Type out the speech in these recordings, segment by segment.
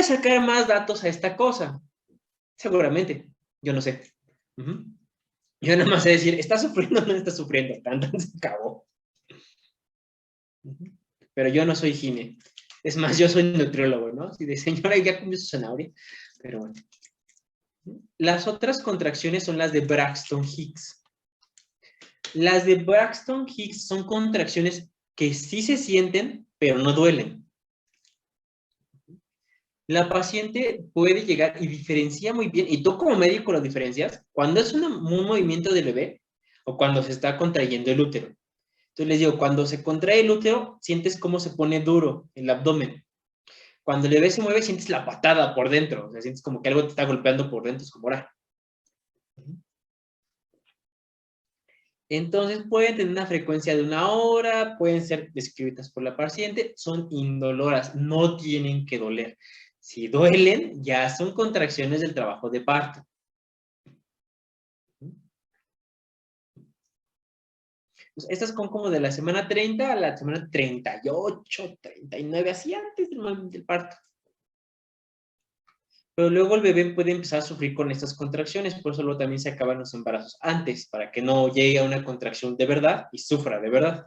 sacar más datos a esta cosa. Seguramente, yo no sé. Yo nada más sé decir, ¿está sufriendo o no está sufriendo? Tanto se acabó. Pero yo no soy gine. Es más, yo soy nutriólogo, ¿no? Si de señora ya comió su zanahoria. Pero bueno. Las otras contracciones son las de Braxton-Hicks. Las de Braxton-Hicks son contracciones que sí se sienten, pero no duelen. La paciente puede llegar y diferencia muy bien, y tú como médico lo diferencias, cuando es un movimiento del bebé o cuando se está contrayendo el útero. Entonces les digo, cuando se contrae el útero, sientes cómo se pone duro el abdomen. Cuando el bebé se mueve, sientes la patada por dentro, o sea, sientes como que algo te está golpeando por dentro, es como ahora. Entonces pueden tener una frecuencia de 1 hora, pueden ser descritas por la paciente, son indoloras, no tienen que doler. Si duelen, ya son contracciones del trabajo de parto. Pues estas son como de la semana 30 a la semana 38, 39, así antes del parto. Pero luego el bebé puede empezar a sufrir con estas contracciones, por eso luego también se acaban los embarazos antes, para que no llegue a una contracción de verdad y sufra de verdad.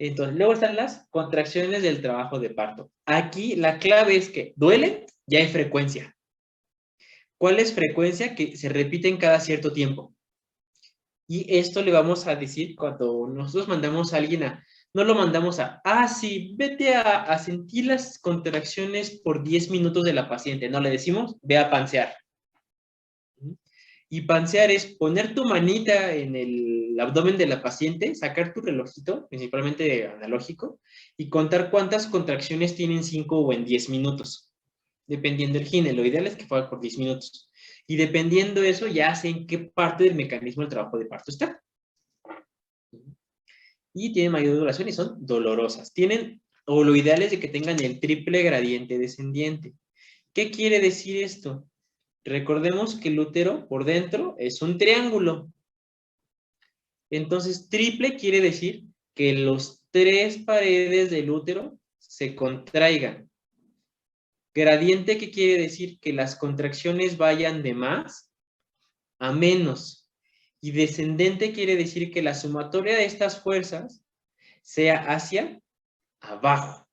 Entonces, luego están las contracciones del trabajo de parto. Aquí la clave es que duele, ya hay frecuencia. ¿Cuál es frecuencia? Que se repiten cada cierto tiempo. Y esto le vamos a decir cuando nosotros mandamos a alguien a, no lo mandamos a, sí, vete a sentir las contracciones por 10 minutos de la paciente. No, le decimos, ve a pansear. Y pansear es poner tu manita en el abdomen de la paciente, sacar tu relojito, principalmente analógico, y contar cuántas contracciones tienen 5 o en 10 minutos, dependiendo del gine. Lo ideal es que fuera por 10 minutos. Y dependiendo de eso, ya sé en qué parte del mecanismo del trabajo de parto está. Y tienen mayor duración y son dolorosas. Tienen, o lo ideal es de que tengan el triple gradiente descendiente. ¿Qué quiere decir esto? Recordemos que el útero por dentro es un triángulo. Entonces, triple quiere decir que los 3 paredes del útero se contraigan. Gradiente, ¿qué quiere decir? Que las contracciones vayan de más a menos. Y descendente quiere decir que la sumatoria de estas fuerzas sea hacia abajo.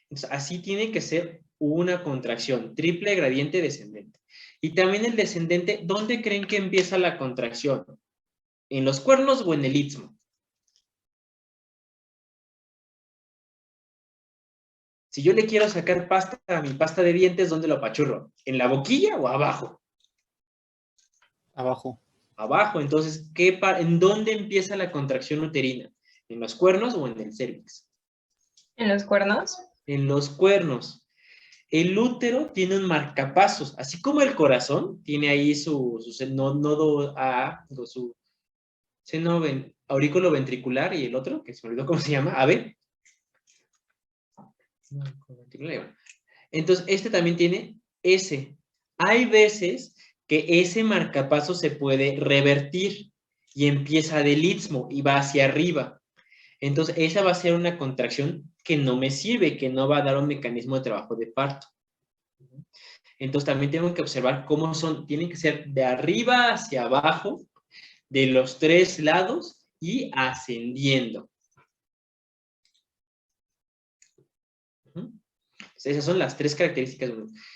Entonces, así tiene que ser una contracción, triple gradiente descendente. Y también el descendente, ¿dónde creen que empieza la contracción? ¿En los cuernos o en el istmo? Si yo le quiero sacar pasta a mi pasta de dientes, ¿dónde lo apachurro? ¿En la boquilla o abajo? Abajo. Abajo. Entonces, ¿en dónde empieza la contracción uterina? ¿En los cuernos o en el cervix? ¿En los cuernos? En los cuernos. El útero tiene un marcapasos, así como el corazón tiene ahí su nodo A, su seno aurículo ventricular y el otro, que se me olvidó cómo se llama, AB. Entonces, este también tiene S. Hay veces que ese marcapaso se puede revertir y empieza del istmo y va hacia arriba. Entonces, esa va a ser una contracción que no me sirve, que no va a dar un mecanismo de trabajo de parto. Entonces, también tengo que observar cómo son, tienen que ser de arriba hacia abajo, de los 3 lados y ascendiendo. Esas son las 3 características.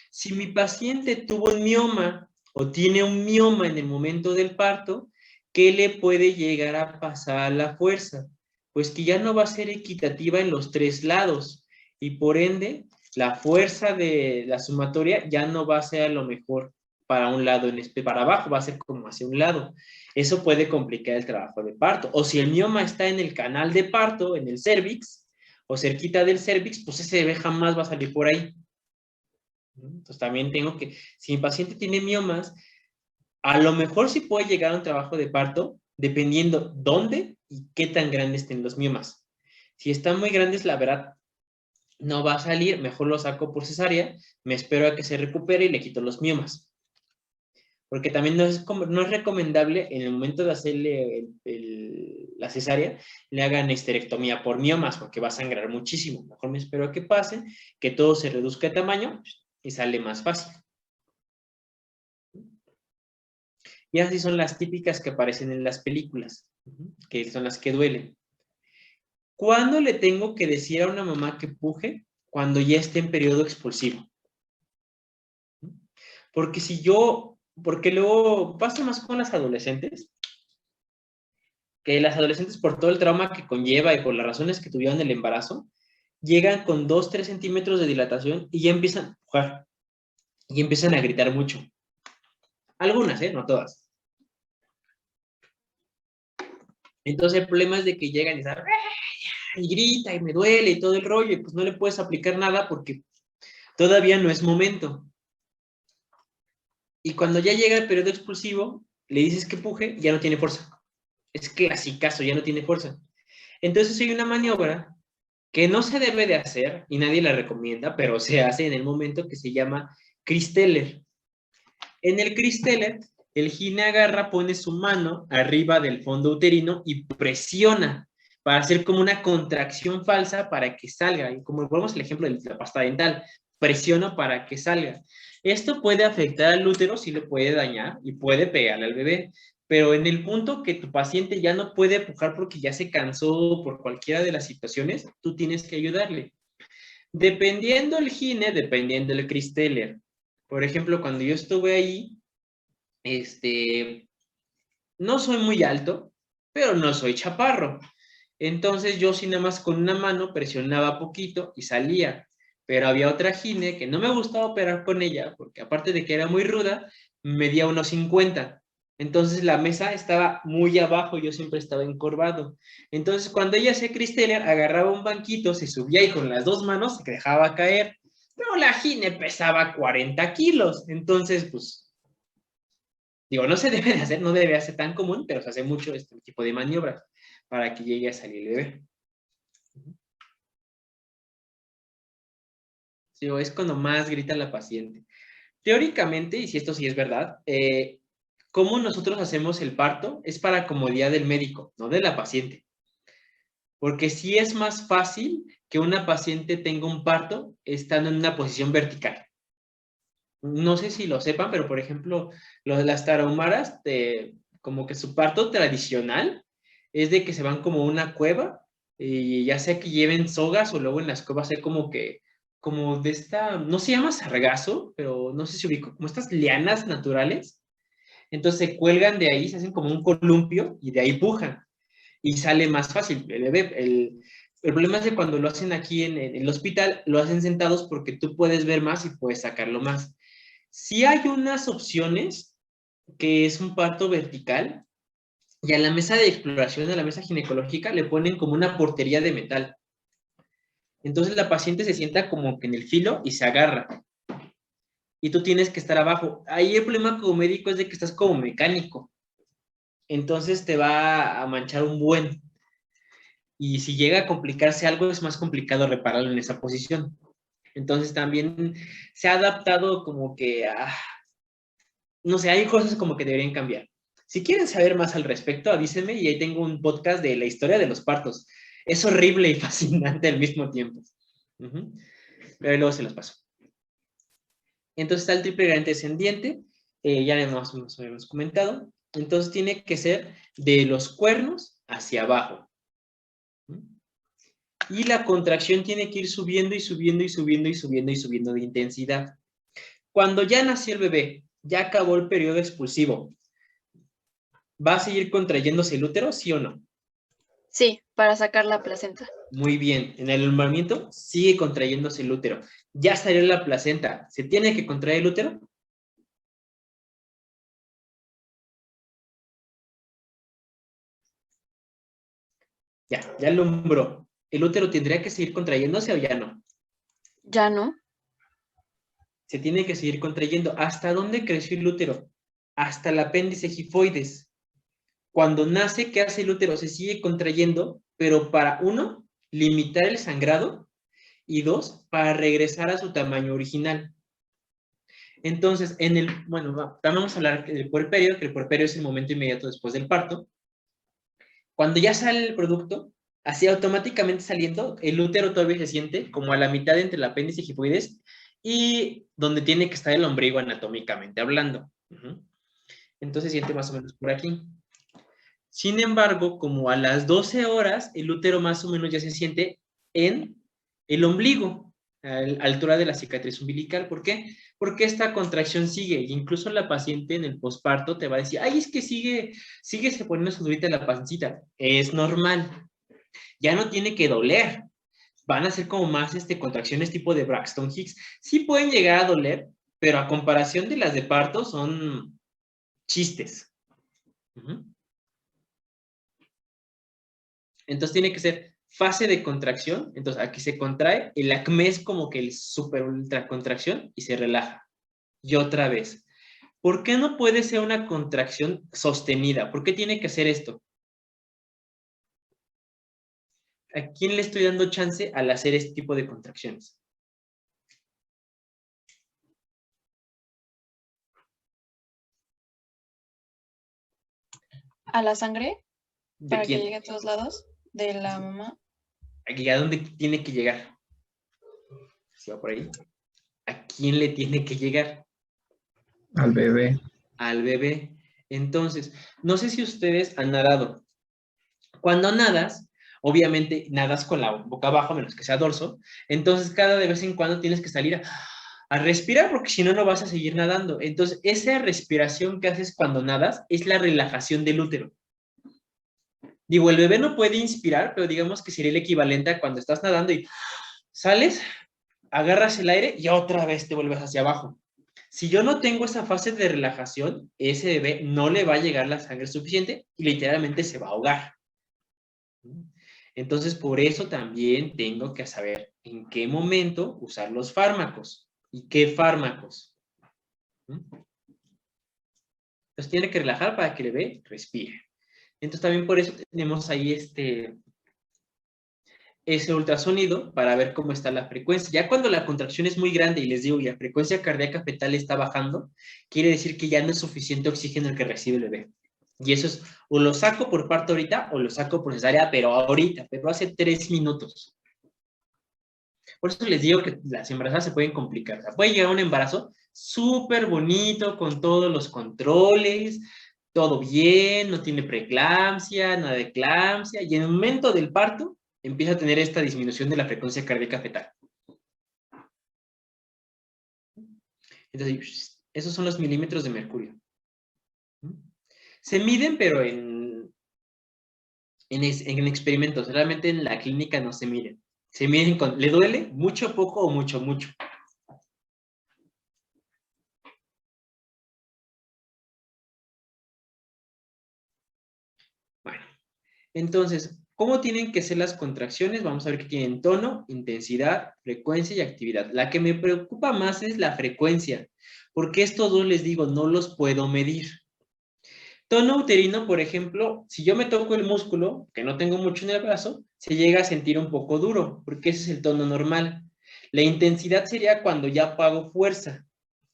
Si mi paciente tuvo un mioma o tiene un mioma en el momento del parto, ¿qué le puede llegar a pasar a la fuerza? Pues que ya no va a ser equitativa en los 3 lados y por ende la fuerza de la sumatoria ya no va a ser a lo mejor para un lado, para abajo va a ser como hacia un lado. Eso puede complicar el trabajo de parto. O si el mioma está en el canal de parto, en el cervix, o cerquita del cervix, pues ese bebé jamás va a salir por ahí. Entonces también tengo que, si mi paciente tiene miomas, a lo mejor sí puede llegar a un trabajo de parto, dependiendo dónde y qué tan grandes estén los miomas. Si están muy grandes, la verdad, no va a salir, mejor lo saco por cesárea, me espero a que se recupere y le quito los miomas. porque también no es recomendable en el momento de hacerle la cesárea, le hagan esterectomía por miomas, porque va a sangrar muchísimo. Mejor me espero a que pase, que todo se reduzca de tamaño y sale más fácil. Y así son las típicas que aparecen en las películas, que son las que duelen. ¿Cuándo le tengo que decir a una mamá que puje? Cuando ya esté en periodo expulsivo. Porque luego pasa más con las adolescentes, que las adolescentes por todo el trauma que conlleva y por las razones que tuvieron el embarazo, llegan con 2-3 centímetros de dilatación y ya empiezan a pujar, y empiezan a gritar mucho. Algunas, no todas. Entonces el problema es de que llegan y grita y me duele y todo el rollo, y pues no le puedes aplicar nada porque todavía no es momento. Y cuando ya llega el periodo expulsivo, le dices que puje, ya no tiene fuerza. Es clasicazo, ya no tiene fuerza. Entonces hay una maniobra que no se debe de hacer, y nadie la recomienda, pero se hace en el momento, que se llama Christeller. En el Christeller, el gine agarra, pone su mano arriba del fondo uterino y presiona para hacer como una contracción falsa para que salga. Y como ponemos el ejemplo de la pasta dental, presiona para que salga. Esto puede afectar al útero, sí lo puede dañar y puede pegarle al bebé, pero en el punto que tu paciente ya no puede pujar porque ya se cansó por cualquiera de las situaciones, tú tienes que ayudarle. Dependiendo el gine, dependiendo el Christeller. Por ejemplo, cuando yo estuve ahí, no soy muy alto, pero no soy chaparro. Entonces yo sí nada más con una mano presionaba poquito y salía. Pero había otra gine que no me gustaba operar con ella, porque aparte de que era muy ruda, medía unos 50. Entonces la mesa estaba muy abajo, yo siempre estaba encorvado. Entonces cuando ella hacía Christeller, agarraba un banquito, se subía y con las dos manos se dejaba caer. Pero la gine pesaba 40 kilos. Entonces, pues, digo, no se debe de hacer, no debe ser tan común, pero se hace mucho este tipo de maniobras para que llegue a salir el bebé. Digo, es cuando más grita la paciente. Teóricamente, y si esto sí es verdad, cómo nosotros hacemos el parto es para comodidad del médico, no de la paciente. Porque sí es más fácil que una paciente tenga un parto estando en una posición vertical. No sé si lo sepan, pero por ejemplo, las tarahumaras, como que su parto tradicional es de que se van como a una cueva, y ya sea que lleven sogas o luego en las cuevas hay como de esta, no se llama sargazo, pero no sé si ubico, como estas lianas naturales. Entonces se cuelgan de ahí, se hacen como un columpio y de ahí pujan y sale más fácil el bebé. El problema es que cuando lo hacen aquí en el hospital, lo hacen sentados porque tú puedes ver más y puedes sacarlo más. Sí hay unas opciones que es un parto vertical, y a la mesa de exploración, a la mesa ginecológica, le ponen como una portería de metal. Entonces la paciente se sienta como que en el filo y se agarra. Y tú tienes que estar abajo. Ahí el problema como médico es de que estás como mecánico. Entonces te va a manchar un buen. Y si llega a complicarse algo, es más complicado repararlo en esa posición. Entonces también se ha adaptado como que no sé, hay cosas como que deberían cambiar. Si quieren saber más al respecto, avísenme y ahí tengo un podcast de la historia de los partos. Es horrible y fascinante al mismo tiempo. Pero luego se los paso. Entonces está el triple gradiente descendiente, ya nos habíamos comentado. Entonces tiene que ser de los cuernos hacia abajo. Y la contracción tiene que ir subiendo y subiendo y subiendo y subiendo y subiendo de intensidad. Cuando ya nació el bebé, ya acabó el periodo expulsivo, ¿va a seguir contrayéndose el útero, sí o no? Sí, para sacar la placenta. Muy bien. En el alumbramiento sigue contrayéndose el útero. Ya salió la placenta. ¿Se tiene que contraer el útero? Ya alumbró. ¿El útero tendría que seguir contrayéndose o ya no? ¿Ya no? Se tiene que seguir contrayendo. ¿Hasta dónde creció el útero? Hasta el apéndice gifoides. Cuando nace, ¿qué hace el útero? Se sigue contrayendo, pero para, uno, limitar el sangrado, y dos, para regresar a su tamaño original. Entonces, bueno, vamos a hablar del puerperio, que el puerperio es el momento inmediato después del parto. Cuando ya sale el producto, así automáticamente saliendo, el útero todavía se siente como a la mitad entre el apéndice y hipoides y donde tiene que estar el ombligo anatómicamente hablando. Entonces se siente más o menos por aquí. Sin embargo, como a las 12 horas, el útero más o menos ya se siente en el ombligo, a la altura de la cicatriz umbilical. ¿Por qué? Porque esta contracción sigue, e incluso la paciente en el posparto te va a decir, ay, es que sigue se poniendo su durita la pancita. Es normal, ya no tiene que doler. Van a ser como más contracciones tipo de Braxton Hicks. Sí pueden llegar a doler, pero a comparación de las de parto son chistes. Entonces tiene que ser fase de contracción. Entonces aquí se contrae, el acné es como que el super ultra contracción y se relaja. Y otra vez. ¿Por qué no puede ser una contracción sostenida? ¿Por qué tiene que ser esto? ¿A quién le estoy dando chance al hacer este tipo de contracciones? ¿A la sangre? ¿De Para que quién? llegue a todos lados. De la mamá. Aquí, ¿a dónde tiene que llegar? ¿Sí va por ahí? ¿A quién le tiene que llegar? Al bebé. Al bebé. Entonces, no sé si ustedes han nadado. Cuando nadas, obviamente nadas con la boca abajo, a menos que sea dorso. Entonces, cada de vez en cuando tienes que salir a respirar, porque si no, no vas a seguir nadando. Entonces, esa respiración que haces cuando nadas es la relajación del útero. Digo, el bebé no puede inspirar, pero digamos que sería el equivalente a cuando estás nadando y sales, agarras el aire y otra vez te vuelves hacia abajo. Si yo no tengo esa fase de relajación, ese bebé no le va a llegar la sangre suficiente y literalmente se va a ahogar. Entonces, por eso también tengo que saber en qué momento usar los fármacos y qué fármacos. Entonces, tiene que relajar para que el bebé respire. Entonces, también por eso tenemos ahí ese ultrasonido para ver cómo está la frecuencia. Ya cuando la contracción es muy grande y les digo, y la frecuencia cardíaca fetal está bajando, quiere decir que ya no es suficiente oxígeno el que recibe el bebé. Y eso es, o lo saco por parto ahorita, o lo saco por cesárea, pero ahorita, pero hace 3 minutos. Por eso les digo que las embarazadas se pueden complicar. O sea, puede llegar un embarazo súper bonito, con todos los controles, todo bien, no tiene preeclampsia, nada de eclampsia, y en el momento del parto empieza a tener esta disminución de la frecuencia cardíaca fetal. Entonces, esos son los milímetros de mercurio. Se miden, pero en experimentos. Realmente en la clínica no se miden. Se miden con, ¿le duele? Mucho, poco o mucho, mucho. Bueno, entonces, ¿cómo tienen que ser las contracciones? Vamos a ver que tienen tono, intensidad, frecuencia y actividad. La que me preocupa más es la frecuencia, porque estos dos, les digo, no los puedo medir. Tono uterino, por ejemplo, si yo me toco el músculo, que no tengo mucho en el brazo, se llega a sentir un poco duro, porque ese es el tono normal. La intensidad sería cuando ya pago fuerza.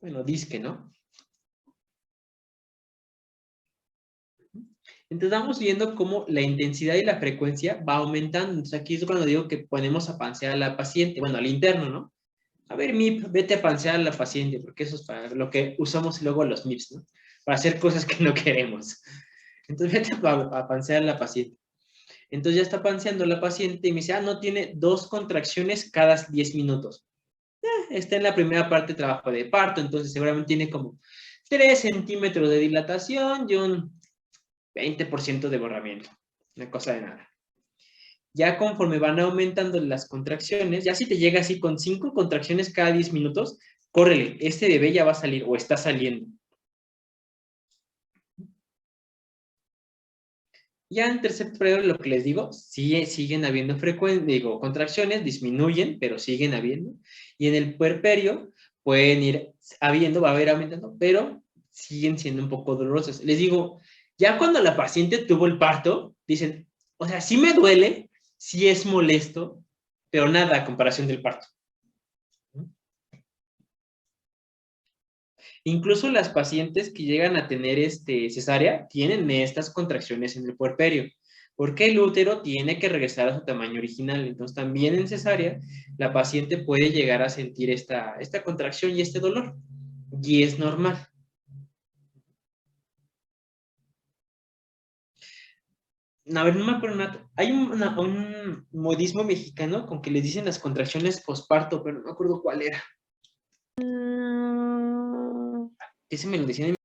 Bueno, disque, ¿no? Entonces vamos viendo cómo la intensidad y la frecuencia va aumentando. Entonces aquí es cuando digo que ponemos a pansear a la paciente, bueno, al interno, ¿no? A ver, MIP, vete a pansear a la paciente, porque eso es para lo que usamos luego los MIPs, ¿no? Para hacer cosas que no queremos. Entonces vete a pansear a la paciente. Entonces ya está panseando la paciente y me dice, no, tiene 2 contracciones cada 10 minutos. Está en la primera parte de trabajo de parto, entonces seguramente tiene como 3 centímetros de dilatación y un 20% de borramiento. Una cosa de nada. Ya conforme van aumentando las contracciones, ya si te llega así con 5 contracciones cada 10 minutos, córrele, este bebé ya va a salir o está saliendo. Ya en tercer periodo, lo que les digo, siguen habiendo contracciones, disminuyen, pero siguen habiendo. Y en el puerperio pueden ir habiendo, va a haber aumentando, pero siguen siendo un poco dolorosas. Les digo, ya cuando la paciente tuvo el parto, dicen, o sea, sí me duele, sí es molesto, pero nada a comparación del parto. Incluso las pacientes que llegan a tener cesárea tienen estas contracciones en el puerperio, porque el útero tiene que regresar a su tamaño original. Entonces, también en cesárea, la paciente puede llegar a sentir esta contracción y este dolor, y es normal. A ver, no me acuerdo nada. Hay un modismo mexicano con que les dicen las contracciones posparto, pero no me acuerdo cuál era. Ese me lo decían en